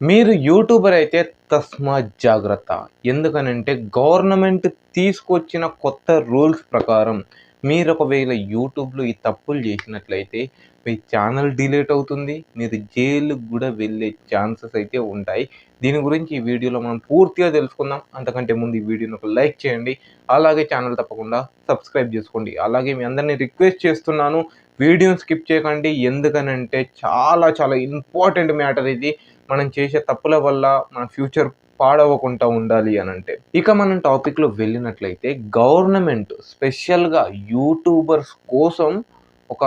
మీరు యూట్యూబర్ అయితే తస్మాత్ జాగ్రత్త. ఎందుకనంటే గవర్నమెంట్ తీసుకొచ్చిన కొత్త రూల్స్ ప్రకారం మీరొకవేళ యూట్యూబ్‌లో ఈ తప్పులు చేసినట్లయితే మీ ఛానల్ డిలీట్ అవుతుంది. మీరు జైలుకి గూడా వెళ్ళే ఛాన్సెస్ అయితే ఉంటాయి. దీని గురించి ఈ వీడియోలో మనం పూర్తిగా తెలుసుకుందాం. అంతకంటే ముందు ఈ వీడియోని ఒక లైక్ చేయండి. అలాగే ఛానల్ తప్పకుండా సబ్స్క్రైబ్ చేసుకోండి. అలాగే మీ అందరిని రిక్వెస్ట్ చేస్తున్నాను, వీడియోని స్కిప్ చేయకండి. ఎందుకనంటే చాలా చాలా ఇంపార్టెంట్ మ్యాటర్ ఇది. మనం చేసే తప్పుల వల్ల మన ఫ్యూచర్ పాడవకుండా ఉండాలి అనంటే. ఇక మనం టాపిక్‌లో వెళ్ళినట్లయితే గవర్నమెంట్ స్పెషల్‌గా యూట్యూబర్స్ కోసం ఒక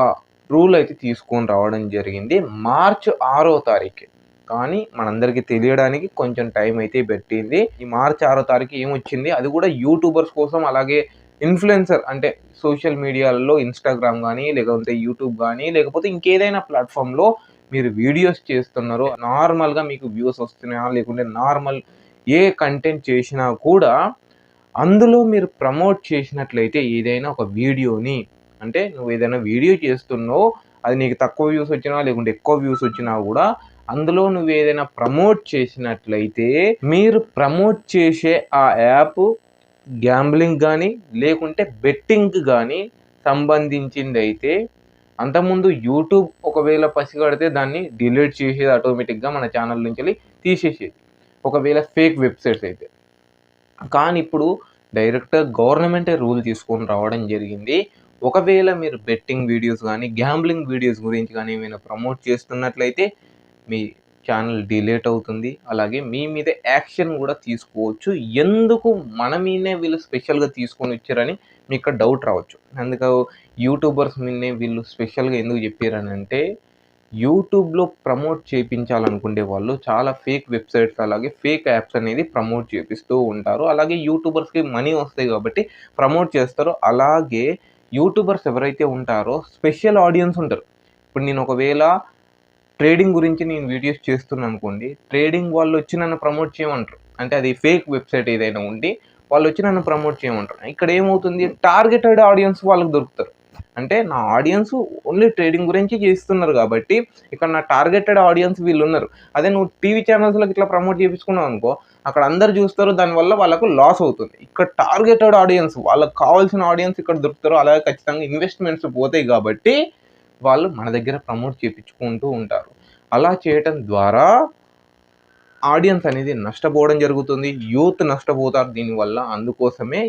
రూల్ అయితే తీసుకొని రావడం జరిగింది. మార్చ్ 6వ తారీఖు. కానీ మనందరికీ తెలియడానికి కొంచెం టైం అయితే పట్టింది. ఈ మార్చ్ 6వ తారీఖు ఏమొచ్చింది, అది కూడా యూట్యూబర్స్ కోసం, అలాగే ఇన్‌ఫ్లుయెన్సర్ అంటే సోషల్ మీడియాలో ఇన్‌స్టాగ్రామ్ గానీ, లేకపోతే యూట్యూబ్ గానీ, లేకపోతే ఇంకేదైనా ప్లాట్‌ఫామ్‌లో మీరు వీడియోస్ చేస్తున్నారు. నార్మల్‌గా మీకు వ్యూస్ వస్తున్నాయా? లేకుంటే నార్మల్ ఏ కంటెంట్ చేసినా కూడా అందులో మీరు ప్రమోట్ చేసినట్లయితే ఏదైనా ఒక వీడియోని, అంటే నువ్వు ఏదైనా వీడియో చేస్తున్నావు, అది నీకు తక్కువ వ్యూస్ వచ్చినా, లేకుంటే ఎక్కువ వ్యూస్ వచ్చినా గూడా అందులో నువ్వేదైనా ప్రమోట్ చేసినట్లయితే, మీరు ప్రమోట్ చేసే ఆ యాప్ గ్యాంబ్లింగ్ గానీ, లేకుంటే బెట్టింగ్‌కి గానీ సంబంధించిందైతే అంతకుముందు యూట్యూబ్ ఒకవేళ పసిగడితే దాన్ని డిలీట్ చేసేది ఆటోమేటిక్‌గా మన ఛానల్ నుంచెల్లి తీసేసేది. ఒకవేళ ఫేక్ వెబ్‌సైట్స్ అయితే. కానీ ఇప్పుడు డైరెక్ట్‌గా గవర్నమెంటే రూల్ తీసుకొని రావడం జరిగింది. ఒకవేళ మీరు బెట్టింగ్ వీడియోస్ గానీ, గ్యాంబ్లింగ్ వీడియోస్ గురించి గానీ ఏమైనా ప్రమోట్ చేస్తున్నట్లయితే మీ ఛానల్ డిలీట్ అవుతుంది. అలాగే మీ మీద యాక్షన్ గూడా తీసుకోవచ్చు. ఎందుకు మన మీదనే వీళ్ళు స్పెషల్‌గా తీసుకొనొచ్చారని మీకు డౌట్ రావచ్చు. అందుకు యూట్యూబర్స్ మీదనే వీళ్ళు స్పెషల్‌గా ఎందుకు చెప్పారనంటే, యూట్యూబ్‌లో ప్రమోట్ చేపించాలనుకునే వాళ్ళు చాలా ఫేక్ వెబ్‌సైట్స్, అలాగే ఫేక్ యాప్స్ అనేది ప్రమోట్ చేపిస్తూ ఉంటారు. అలాగే యూట్యూబర్స్‌కి మనీ వస్తాయి కాబట్టి ప్రమోట్ చేస్తారు. అలాగే యూట్యూబర్స్ ఎవరైతే ఉంటారో స్పెషల్ ఆడియన్స్ ఉంటారు. ఇప్పుడు నేను ఒకవేళ ట్రేడింగ్ గురించి నేను వీడియోస్ చేస్తున్నాననుకోండి, ట్రేడింగ్ వాళ్ళొచ్చి నన్ను ప్రమోట్ చేయమంటారు. అంటే అది ఫేక్ వెబ్‌సైట్ ఏదైనా ఉండి వాళ్ళొచ్చి నన్ను ప్రమోట్ చేయమంటారు. ఇక్కడ ఏమవుతుంది, టార్గెటెడ్ ఆడియన్స్ వాళ్ళకి దొరుకుతారు. అంటే నా ఆడియన్స్ ఓన్లీ ట్రేడింగ్ గురించి చేస్తున్నారు కాబట్టి ఇక్కడ నా టార్గెటెడ్ ఆడియన్స్ వీళ్ళున్నారు. అదే నువ్వు టీవీ ఛానల్స్‌లోకి ఇట్లా ప్రమోట్ చేపించుకున్నావనుకో, అక్కడ అందరూ చూస్తారు. దానివల్ల వాళ్ళకు లాస్ అవుతుంది. ఇక్కడ టార్గెటెడ్ ఆడియన్స్, వాళ్ళకి కావాల్సిన ఆడియన్స్ ఇక్కడ దొరుకుతారు. అలాగే ఖచ్చితంగా ఇన్వెస్ట్‌మెంట్స్ పోతాయి కాబట్టి వాళ్ళు మన దగ్గర ప్రమోట్ చేపించుకుంటూ ఉంటారు. అలా చేయటం ద్వారా ఆడియన్స్ అనేది నష్టపోవడం జరుగుతుంది. యూత్ నష్టపోతారు దీనివల్ల. అందుకోసమే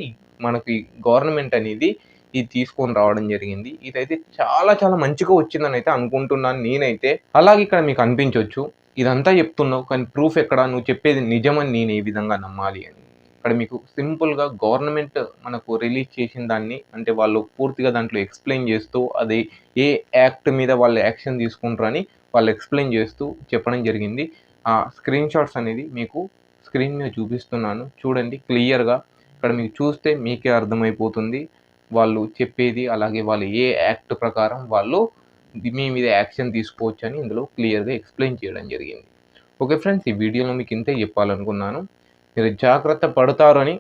మనకి గవర్నమెంట్ అనేది ఇది తీసుకొని రావడం జరిగింది. ఇదైతే చాలా చాలా మంచిగా వచ్చిందనైతే అనుకుంటున్నాను నేనైతే. అలాగే ఇక్కడ మీకు అనిపించొచ్చు, ఇదంతా చెప్తున్నావు కానీ ప్రూఫ్ ఎక్కడ? నువ్వు చెప్పేది నిజమని నేను ఏ విధంగా నమ్మాలి అని. ఇక్కడ మీకు సింపుల్‌గా గవర్నమెంట్ మనకు రిలీజ్ చేసిన దాన్ని, అంటే వాళ్ళు పూర్తిగా దాంట్లో ఎక్స్‌ప్లెయిన్ చేస్తూ, అది ఏ యాక్ట్ మీద వాళ్ళు యాక్షన్ తీసుకుంటారని వాళ్ళు ఎక్స్‌ప్లెయిన్ చేస్తూ చెప్పడం జరిగింది. ఆ స్క్రీన్ షాట్స్ అనేది మీకు స్క్రీన్ మీద చూపిస్తున్నాను. చూడండి క్లియర్‌గా. ఇక్కడ మీకు చూస్తే మీకే అర్థమైపోతుంది వాళ్ళు చెప్పేది. అలాగే వాళ్ళు ఏ యాక్ట్ ప్రకారం వాళ్ళు మీ మీద యాక్షన్ తీసుకోవచ్చని ఇందులో క్లియర్‌గా ఎక్స్‌ప్లెయిన్ చేయడం జరిగింది. ఓకే ఫ్రెండ్స్, ఈ వీడియోలో మీకు ఇంతే చెప్పాలనుకున్నాను. మీరు జాగ్రత్త పడతారని,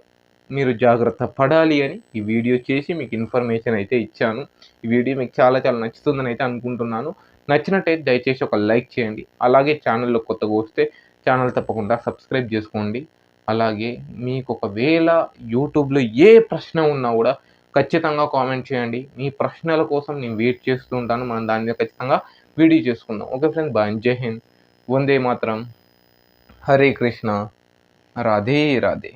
మీరు జాగ్రత్త పడాలి అని ఈ వీడియో చేసి మీకు ఇన్ఫర్మేషన్ అయితే ఇచ్చాను. ఈ వీడియో మీకు చాలా చాలా నచ్చుతుందని అయితే అనుకుంటున్నాను. నచ్చినట్టయితే దయచేసి ఒక లైక్ చేయండి. అలాగే ఛానల్‌లో కొత్తగా వస్తే ఛానల్ తప్పకుండా సబ్స్క్రైబ్ చేసుకోండి. అలాగే మీకు ఒకవేళ యూట్యూబ్‌లో ఏ ప్రశ్న ఉన్నా కూడా ఖచ్చితంగా కామెంట్ చేయండి. మీ ప్రశ్నల కోసం నేను వెయిట్ చేస్తూ ఉంటాను. మనం దాని మీద ఖచ్చితంగా వీడియో చేసుకుందాం. Okay friends, bye. జై హింద్. వందే మాతరం. హరే కృష్ణ. రాధే రాధే.